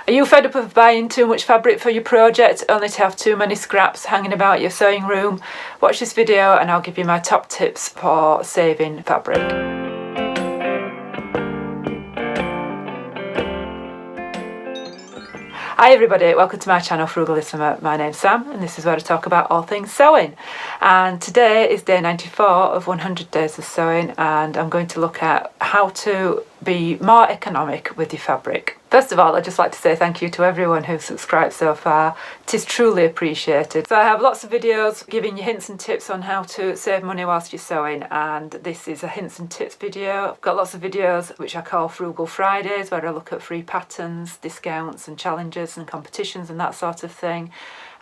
Are you fed up of buying too much fabric for your project only to have too many scraps hanging about your sewing room? Watch this video and I'll give you my top tips for saving fabric. Hi everybody, welcome to my channel Frugalisama. My name's Sam and this is where I talk about all things sewing. And today is day 94 of 100 days of sewing, and I'm going to look at how to be more economic with your fabric. First of all, I'd just like to say thank you to everyone who's subscribed so far. It is truly appreciated. So I have lots of videos giving you hints and tips on how to save money whilst you're sewing, and this is a hints and tips video. I've got lots of videos which I call Frugal Fridays, where I look at free patterns, discounts and challenges and competitions and that sort of thing.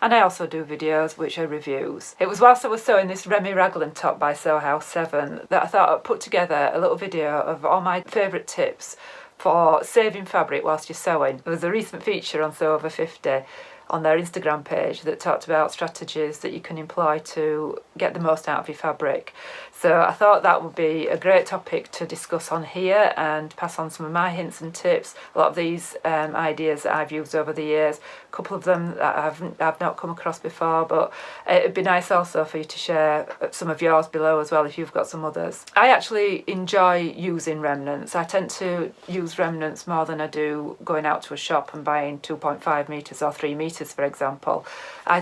And I also do videos which are reviews. It was whilst I was sewing this Remy Raglan top by Sew House 7 that I thought I'd put together a little video of all my favourite tips for saving fabric whilst you're sewing. There was a recent feature on Sew Over 50 on their Instagram page that talked about strategies that you can employ to get the most out of your fabric. So I thought that would be a great topic to discuss on here and pass on some of my hints and tips. A lot of these ideas that I've used over the years, a couple of them that I've not come across before, but it'd be nice also for you to share some of yours below as well if you've got some others. I actually enjoy using remnants. I tend to use remnants more than I do going out to a shop and buying 2.5 metres or 3 metres, for example.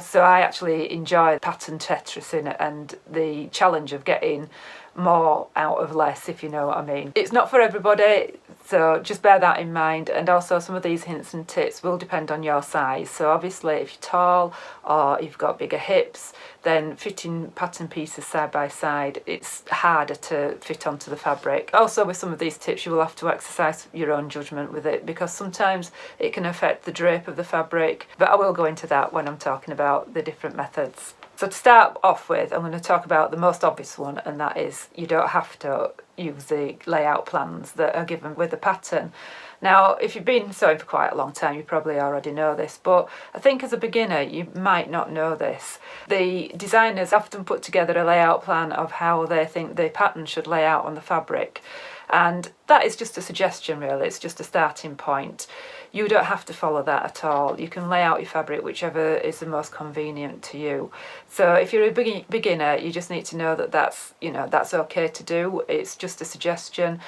So I actually enjoy pattern Tetrising and the challenge of getting more out of less, if you know what I mean. It's not for everybody, so just bear that in mind. And also some of these hints and tips will depend on your size. So obviously if you're tall or you've got bigger hips, then fitting pattern pieces side by side, it's harder to fit onto the fabric. Also with some of these tips you will have to exercise your own judgment with it, because sometimes it can affect the drape of the fabric, but I will go into that when I'm talking about the different methods. So to start off with, I'm going to talk about the most obvious one, and that is you don't have to use the layout plans that are given with the pattern. Now, if you've been sewing for quite a long time, you probably already know this, but I think as a beginner, you might not know this. The designers often put together a layout plan of how they think the pattern should lay out on the fabric. And that is just a suggestion, really. It's just a starting point. You don't have to follow that at all. You can lay out your fabric whichever is the most convenient to you. So if you're a beginner, you just need to know that that's okay to do. It's just a suggestion.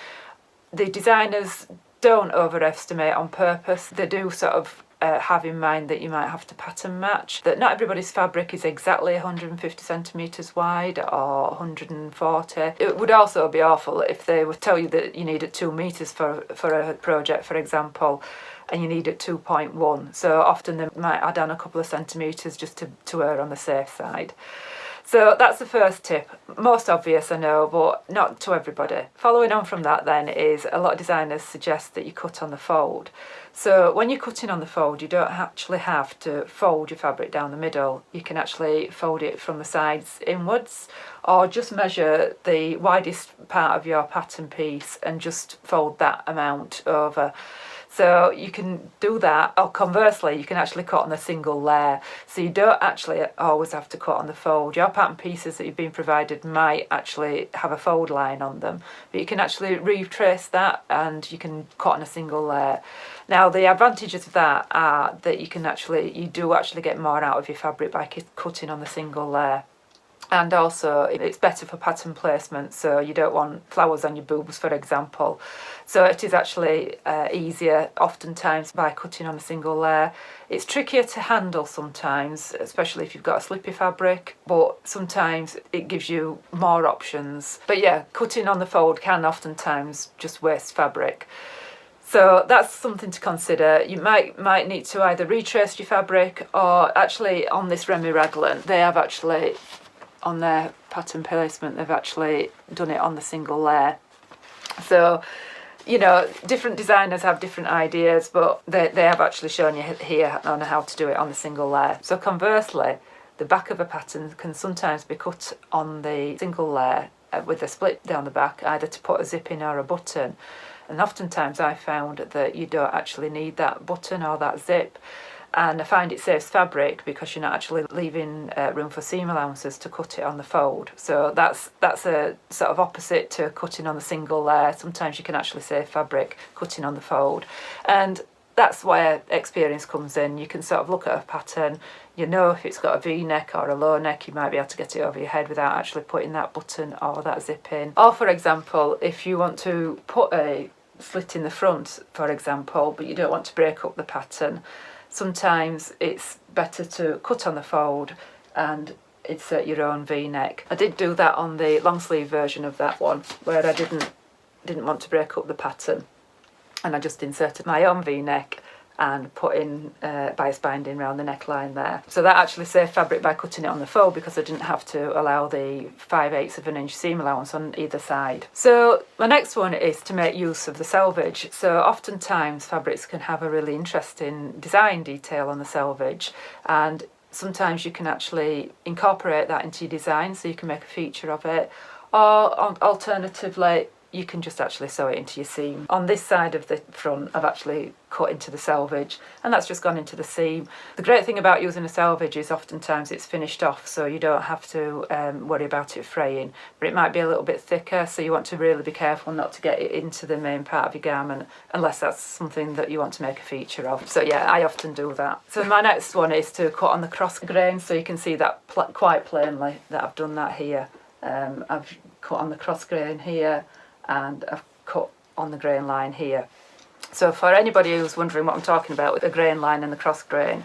The designers don't overestimate on purpose. They do sort of have in mind that you might have to pattern match, that not everybody's fabric is exactly 150 centimetres wide or 140. It would also be awful if they would tell you that you needed 2 metres for a project, for example, and you need it 2.1. So often they might add on a couple of centimetres just to err on the safe side. So that's the first tip. Most obvious, I know, but not to everybody. Following on from that then is a lot of designers suggest that you cut on the fold. So when you're cutting on the fold, you don't actually have to fold your fabric down the middle. You can actually fold it from the sides inwards, or just measure the widest part of your pattern piece and just fold that amount over. So you can do that, or conversely, you can actually cut on a single layer. So you don't actually always have to cut on the fold. Your pattern pieces that you've been provided might actually have a fold line on them, but you can actually retrace that and you can cut on a single layer. Now the advantages of that are that you do actually get more out of your fabric by cutting on the single layer. And also it's better for pattern placement, so you don't want flowers on your boobs, for example. So it is actually easier oftentimes by cutting on a single layer. It's trickier to handle sometimes, especially if you've got a slippy fabric, but sometimes it gives you more options. But yeah, cutting on the fold can oftentimes just waste fabric. So that's something to consider. You might need to either retrace your fabric, or actually on this Remy Raglan, they have actually, on their pattern placement, they've actually done it on the single layer. So, different designers have different ideas, but they have actually shown you here on how to do it on the single layer. So conversely, the back of a pattern can sometimes be cut on the single layer with a split down the back, either to put a zip in or a button. And oftentimes I found that you don't actually need that button or that zip. And I find it saves fabric because you're not actually leaving room for seam allowances to cut it on the fold. So that's a sort of opposite to cutting on the single layer. Sometimes you can actually save fabric cutting on the fold. And that's where experience comes in. You can sort of look at a pattern, you know if it's got a V-neck or a low neck, you might be able to get it over your head without actually putting that button or that zip in. Or for example, if you want to put a slit in the front, for example, but you don't want to break up the pattern, sometimes it's better to cut on the fold and insert your own V-neck. I did do that on the long sleeve version of that one, where I didn't want to break up the pattern, and I just inserted my own V-neck and put in bias binding around the neckline there. So that actually saved fabric by cutting it on the fold, because I didn't have to allow the 5/8 of an inch seam allowance on either side. So my next one is to make use of the selvage. So oftentimes fabrics can have a really interesting design detail on the selvage, and sometimes you can actually incorporate that into your design, so you can make a feature of it, or alternatively you can just actually sew it into your seam. On this side of the front, I've actually cut into the selvage, and that's just gone into the seam. The great thing about using a selvage is oftentimes it's finished off, so you don't have to worry about it fraying, but it might be a little bit thicker, so you want to really be careful not to get it into the main part of your garment, unless that's something that you want to make a feature of. So yeah, I often do that. So my next one is to cut on the cross grain, so you can see that quite plainly that I've done that here. I've cut on the cross grain here, and I've cut on the grain line here. So for anybody who's wondering what I'm talking about with the grain line and the cross grain,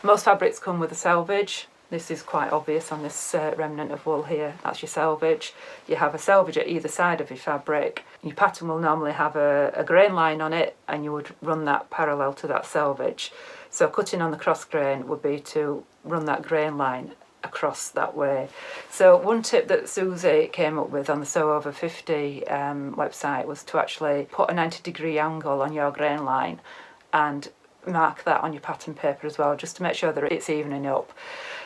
most fabrics come with a selvage. This is quite obvious on this remnant of wool here. That's your selvage. You have a selvage at either side of your fabric. Your pattern will normally have a grain line on it, and you would run that parallel to that selvage. So cutting on the cross grain would be to run that grain line across that way. So one tip that Susie came up with on the Sew Over 50 website was to actually put a 90-degree angle on your grain line and mark that on your pattern paper as well, just to make sure that it's evening up.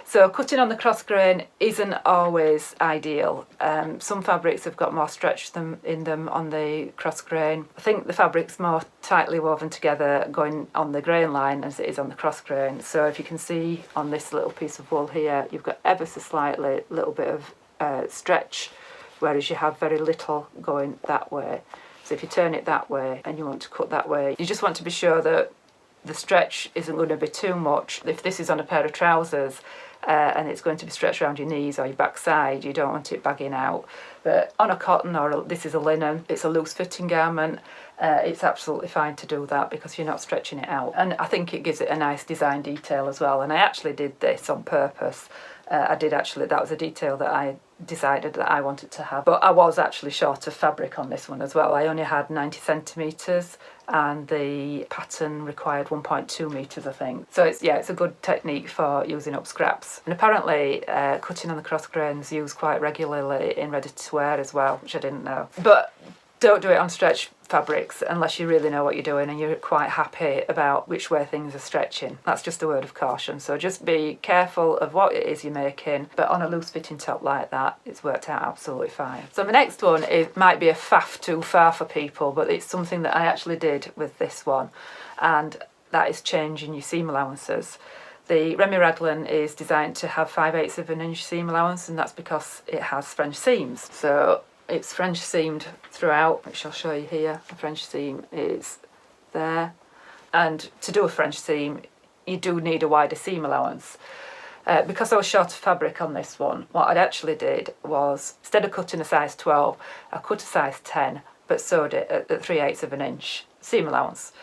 So cutting on the cross grain isn't always ideal. Some fabrics have got more stretch in them on the cross grain. I think the fabric's more tightly woven together going on the grain line as it is on the cross grain. So if you can see on this little piece of wool here, you've got ever so slightly little bit of stretch, whereas you have very little going that way. So if you turn it that way and you want to cut that way, you just want to be sure that the stretch isn't going to be too much. If this is on a pair of trousers and it's going to be stretched around your knees or your backside, you don't want it bagging out. But on a cotton, or this is a linen, it's a loose fitting garment, it's absolutely fine to do that because you're not stretching it out. And I think it gives it a nice design detail as well. And I actually did this on purpose. That was a detail that I decided that I wanted to have. But I was actually short of fabric on this one as well. I only had 90 centimetres and the pattern required 1.2 metres, I think. So it's a good technique for using up scraps. And apparently cutting on the cross grains used quite regularly in ready to wear as well, which I didn't know. But don't do it on stretch fabrics unless you really know what you're doing and you're quite happy about which way things are stretching. That's just a word of caution. So just be careful of what it is you're making, but on a loose fitting top like that, it's worked out absolutely fine. So my next one might be a faff too far for people, but it's something that I actually did with this one, and that is changing your seam allowances. The Remy Raglan is designed to have 5/8 of an inch seam allowance, and that's because it has French seams. So it's French seamed throughout, which I'll show you here. The French seam is there. And to do a French seam, you do need a wider seam allowance. Because I was short of fabric on this one, what I actually did was, instead of cutting a size 12, I cut a size 10, but sewed it at 3/8 of an inch seam allowance.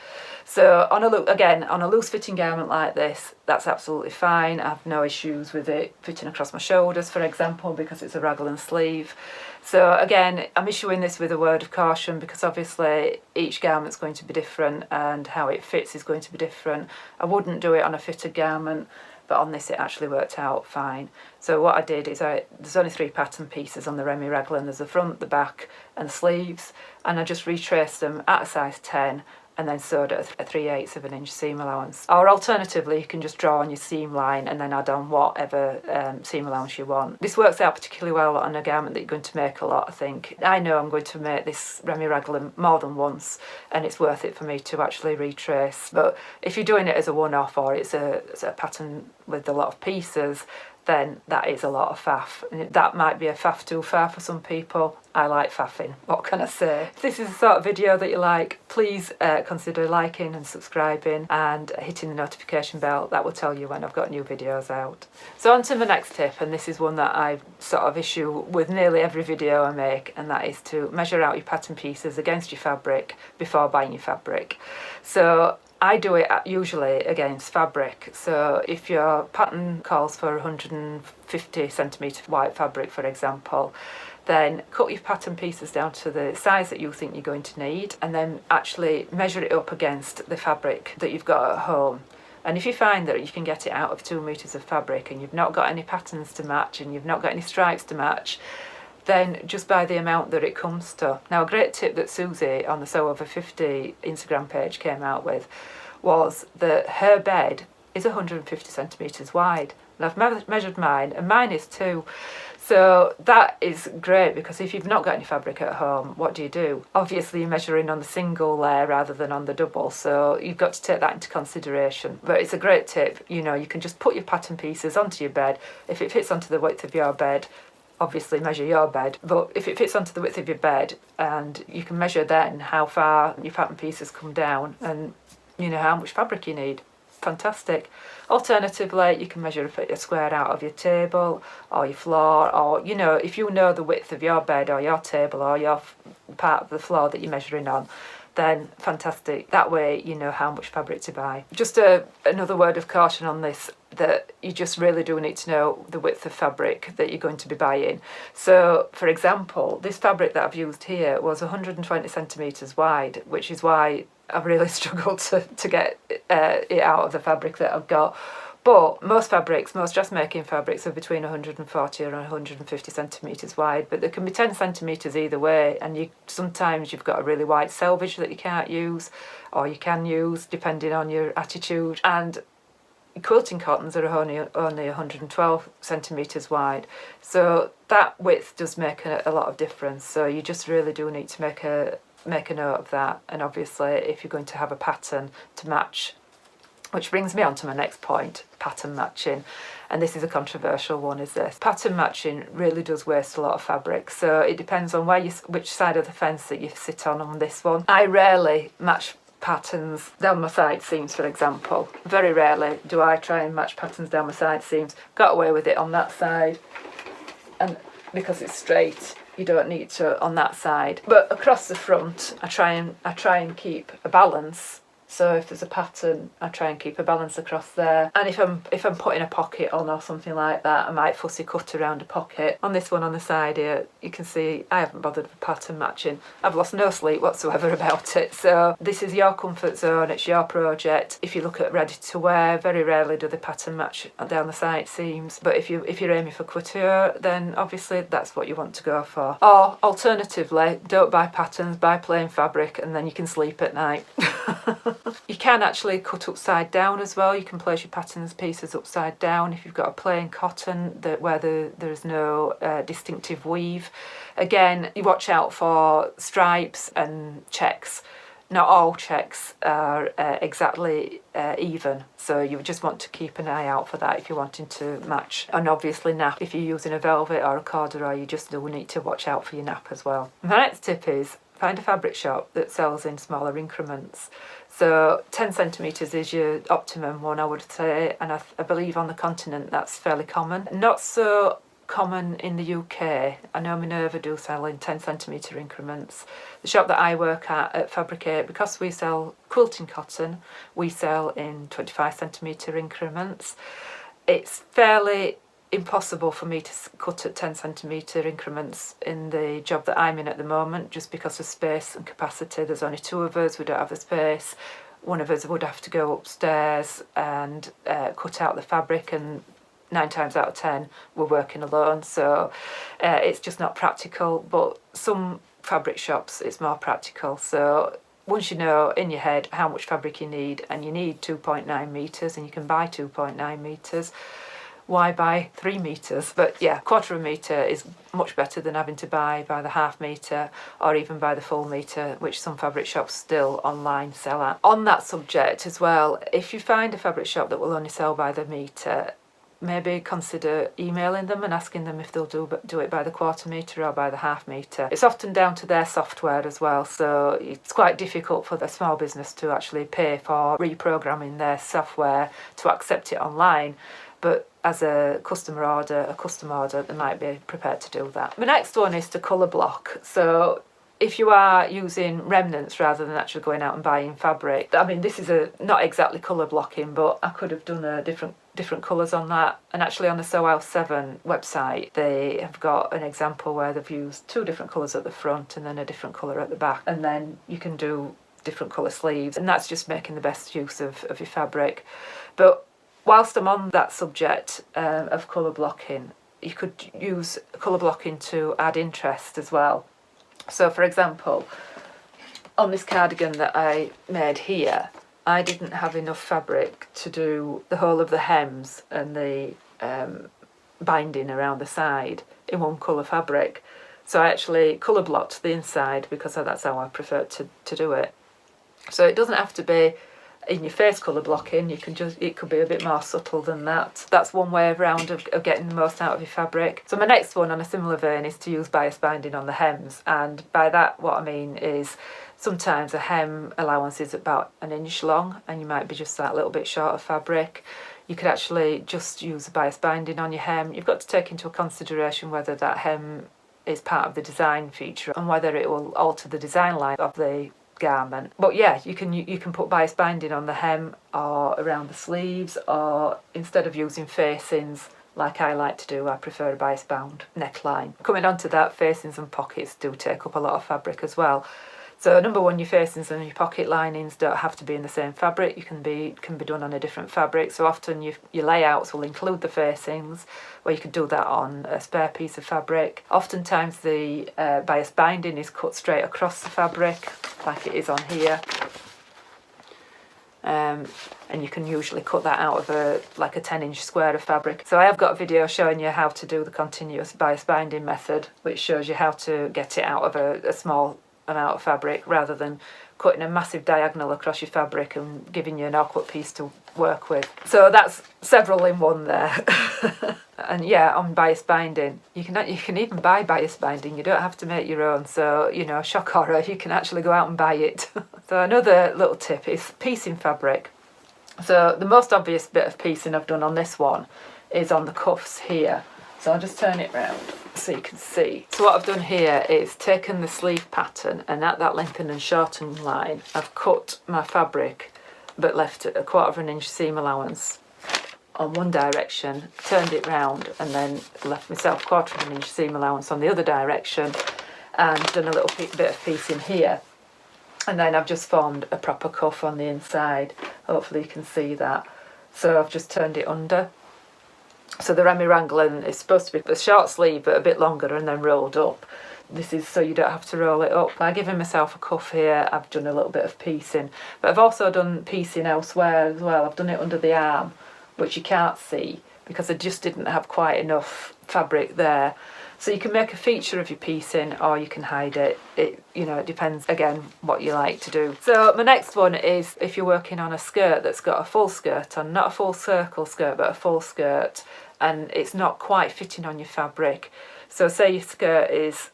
So on a loose fitting garment like this, that's absolutely fine. I have no issues with it fitting across my shoulders, for example, because it's a raglan sleeve. So again, I'm issuing this with a word of caution because obviously each garment's going to be different and how it fits is going to be different. I wouldn't do it on a fitted garment, but on this it actually worked out fine. So what I did is there's only 3 pattern pieces on the Remy Raglan. There's the front, the back and the sleeves, and I just retraced them at a size 10 and then sewed at a 3/8 of an inch seam allowance. Or alternatively, you can just draw on your seam line and then add on whatever seam allowance you want. This works out particularly well on a garment that you're going to make a lot, I think. I know I'm going to make this Remy Raglan more than once, and it's worth it for me to actually retrace. But if you're doing it as a one-off or it's a pattern with a lot of pieces, then that is a lot of faff. And that might be a faff too far for some people. I like faffing, what can I say? If this is the sort of video that you like, please consider liking and subscribing and hitting the notification bell. That will tell you when I've got new videos out. So on to my next tip, and this is one that I sort of issue with nearly every video I make, and that is to measure out your pattern pieces against your fabric before buying your fabric. So I do it usually against fabric. So if your pattern calls for 150 centimetre white fabric, for example, then cut your pattern pieces down to the size that you think you're going to need, and then actually measure it up against the fabric that you've got at home. And if you find that you can get it out of 2 metres of fabric and you've not got any patterns to match and you've not got any stripes to match, then just buy the amount that it comes to. Now, a great tip that Susie on the Sew Over 50 Instagram page came out with was that her bed is 150 centimetres wide. And I've measured mine, and mine is too. So that is great, because if you've not got any fabric at home, what do? Obviously you're measuring on the single layer rather than on the double, so you've got to take that into consideration. But it's a great tip, you know, you can just put your pattern pieces onto your bed. If it fits onto the width of your bed, obviously measure your bed, but if it fits onto the width of your bed, and you can measure then how far your pattern pieces come down and you know how much fabric you need. Fantastic. Alternatively, you can measure a square out of your table or your floor, or you know, if you know the width of your bed or your table or your part of the floor that you're measuring on, then fantastic. That way you know how much fabric to buy. Just another word of caution on this, that you just really do need to know the width of fabric that you're going to be buying. So for example, this fabric that I've used here was 120 centimetres wide, which is why I've really struggled to get it out of the fabric that I've got. But most dressmaking fabrics are between 140 and 150 centimetres wide, but there can be 10 centimetres either way, and sometimes you've got a really wide selvage that you can't use, or you can use depending on your attitude. And quilting cottons are only 112 centimetres wide, so that width does make a lot of difference. So you just really do need to make a note of that. And obviously if you're going to have a pattern to match, which brings me on to my next point, pattern matching. And this is a controversial one, is this. Pattern matching really does waste a lot of fabric. So it depends on which side of the fence that you sit on this one. I rarely match patterns down my side seams, for example. Very rarely do I try and match patterns down my side seams. Got away with it on that side, and because it's straight, you don't need to on that side. But across the front, I try and keep a balance. So if there's a pattern, I try and keep a balance across there. And if I'm putting a pocket on or something like that, I might fussy cut around a pocket. On this one on the side here, you can see I haven't bothered with pattern matching. I've lost no sleep whatsoever about it. So this is your comfort zone, it's your project. If you look at ready to wear, very rarely do the pattern match down the side seams. But if you're aiming for couture, then obviously that's what you want to go for. Or alternatively, don't buy patterns, buy plain fabric, and then you can sleep at night. You can actually cut upside down as well. You can place your patterns pieces upside down if you've got a plain cotton where there's no distinctive weave. Again, you watch out for stripes and checks. Not all checks are exactly even, so you just want to keep an eye out for that if you're wanting to match. And obviously nap, if you're using a velvet or a corduroy, you just do need to watch out for your nap as well. My next tip is find a fabric shop that sells in smaller increments. So 10 centimetres is your optimum one, I would say, and I believe on the continent that's fairly common. Not so common in the UK. I know Minerva do sell in 10 centimetre increments. The shop that I work at Fabricate, because we sell quilting cotton, we sell in 25 centimetre increments. It's fairly impossible for me to cut at 10 centimetre increments in the job that I'm in at the moment, just because of space and capacity. There's only two of us, we don't have the space. One of us would have to go upstairs and cut out the fabric, and 9 times out of 10 we're working alone, so it's just not practical. But some fabric shops it's more practical. So once you know in your head how much fabric you need, and you need 2.9 metres and you can buy 2.9 metres, why buy 3 metres? But yeah, quarter of a metre is much better than having to buy by the half metre or even by the full metre, which some fabric shops still online sell at. On that subject as well, if you find a fabric shop that will only sell by the metre, maybe consider emailing them and asking them if they'll do it by the quarter metre or by the half metre. It's often down to their software as well, so it's quite difficult for the small business to actually pay for reprogramming their software to accept it online. But as a custom order, they might be prepared to do that. The next one is to colour block. So if you are using remnants rather than actually going out and buying fabric, I mean, this is not exactly colour blocking, but I could have done a different colours on that. And actually on the Sew7 website, they have got an example where they've used 2 different colours at the front and then a different colour at the back. And then you can do different colour sleeves, and that's just making the best use of your fabric. But whilst I'm on that subject of colour blocking, you could use colour blocking to add interest as well. So for example, on this cardigan that I made here, I didn't have enough fabric to do the whole of the hems and the binding around the side in one colour fabric. So I actually colour blocked the inside because that's how I prefer to do it. So it doesn't have to be in your face colour blocking, it could be a bit more subtle than that. That's one way around of getting the most out of your fabric. So my next one on a similar vein is to use bias binding on the hems, and by that what I mean is sometimes a hem allowance is about 1 inch long and you might be just that little bit short of fabric. You could actually just use a bias binding on your hem. You've got to take into consideration whether that hem is part of the design feature and whether it will alter the design line of the garment. But yeah, you can put bias binding on the hem or around the sleeves, or instead of using facings like I like to do, I prefer a bias bound neckline. Coming on to that, facings and pockets do take up a lot of fabric as well. So number one, your facings and your pocket linings don't have to be in the same fabric. You can be done on a different fabric. So often your layouts will include the facings, where you could do that on a spare piece of fabric. Oftentimes the bias binding is cut straight across the fabric, like it is on here. And you can usually cut that out of a 10-inch square of fabric. So I have got a video showing you how to do the continuous bias binding method, which shows you how to get it out of a small amount of fabric rather than cutting a massive diagonal across your fabric and giving you an awkward piece to work with. So that's several in one there. And yeah, on bias binding, you can even buy bias binding. You don't have to make your own. So, shock horror, you can actually go out and buy it. So another little tip is piecing fabric. So the most obvious bit of piecing I've done on this one is on the cuffs here. So I'll just turn it round so you can see. So what I've done here is taken the sleeve pattern, and at that lengthen and shorten line, I've cut my fabric but left a 1/4 inch seam allowance on one direction, turned it round, and then left myself 1/4 inch seam allowance on the other direction, and done a little bit of piecing here. And then I've just formed a proper cuff on the inside. Hopefully you can see that. So I've just turned it under. So the Remy Wrangling is supposed to be a short sleeve but a bit longer and then rolled up. This is so you don't have to roll it up. By giving myself a cuff here, I've done a little bit of piecing. But I've also done piecing elsewhere as well. I've done it under the arm, which you can't see because I just didn't have quite enough fabric there. So you can make a feature of your piecing or you can hide it. It depends, again, what you like to do. So my next one is if you're working on a skirt that's got a full skirt on, not a full circle skirt, but a full skirt, and it's not quite fitting on your fabric. So say your skirt is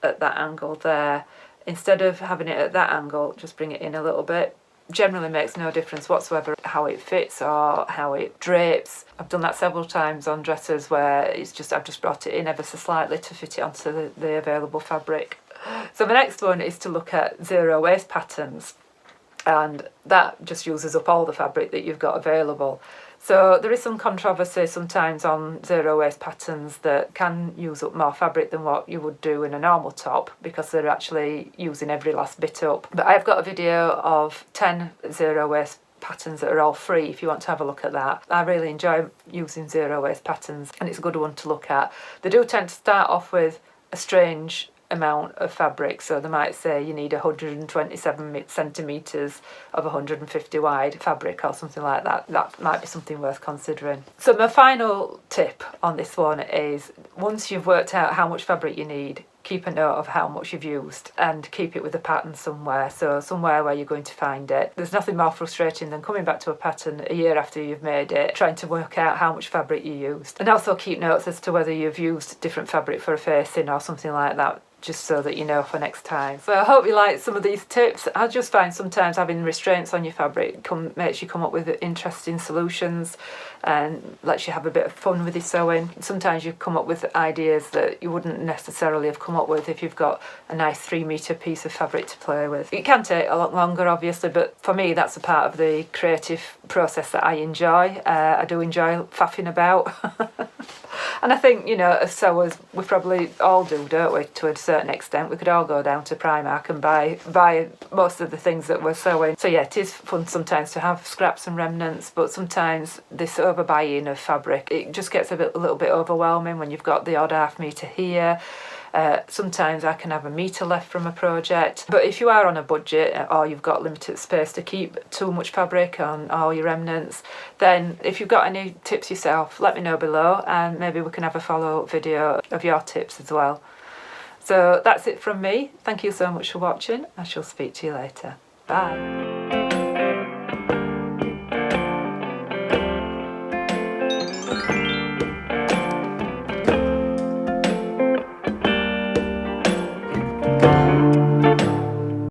at that angle there. Instead of having it at that angle, just bring it in a little bit. Generally makes no difference whatsoever how it fits or how it drapes. I've done that several times on dresses where I've just brought it in ever so slightly to fit it onto the available fabric. So the next one is to look at zero waste patterns, and that just uses up all the fabric that you've got available. So there is some controversy sometimes on zero waste patterns that can use up more fabric than what you would do in a normal top because they're actually using every last bit up. But I've got a video of 10 zero waste patterns that are all free if you want to have a look at that. I really enjoy using zero waste patterns and it's a good one to look at. They do tend to start off with a strange amount of fabric, so they might say you need 127 centimetres of 150 wide fabric or something like that. That might be something worth considering. So my final tip on this one is once you've worked out how much fabric you need, keep a note of how much you've used and keep it with a pattern somewhere, so somewhere where you're going to find it. There's nothing more frustrating than coming back to a pattern a year after you've made it, trying to work out how much fabric you used. And also keep notes as to whether you've used different fabric for a facing or something like that, just so that you know for next time. So I hope you like some of these tips. I just find sometimes having restraints on your fabric makes you come up with interesting solutions and lets you have a bit of fun with your sewing. Sometimes you come up with ideas that you wouldn't necessarily have come up with if you've got a nice 3-metre piece of fabric to play with. It can take a lot longer, obviously, but for me that's a part of the creative process that I enjoy. I do enjoy faffing about. And I think, you know, as sewers, we probably all do, don't we, to a certain extent. We could all go down to Primark and buy most of the things that we're sewing. So yeah, it is fun sometimes to have scraps and remnants, but sometimes this overbuying of fabric, it just gets a little bit overwhelming when you've got the odd half-metre here. Sometimes I can have a metre left from a project, but if you are on a budget or you've got limited space to keep too much fabric on all your remnants, then if you've got any tips yourself, let me know below and maybe we can have a follow-up video of your tips as well. So that's it from me. Thank you so much for watching. I shall speak to you later. Bye.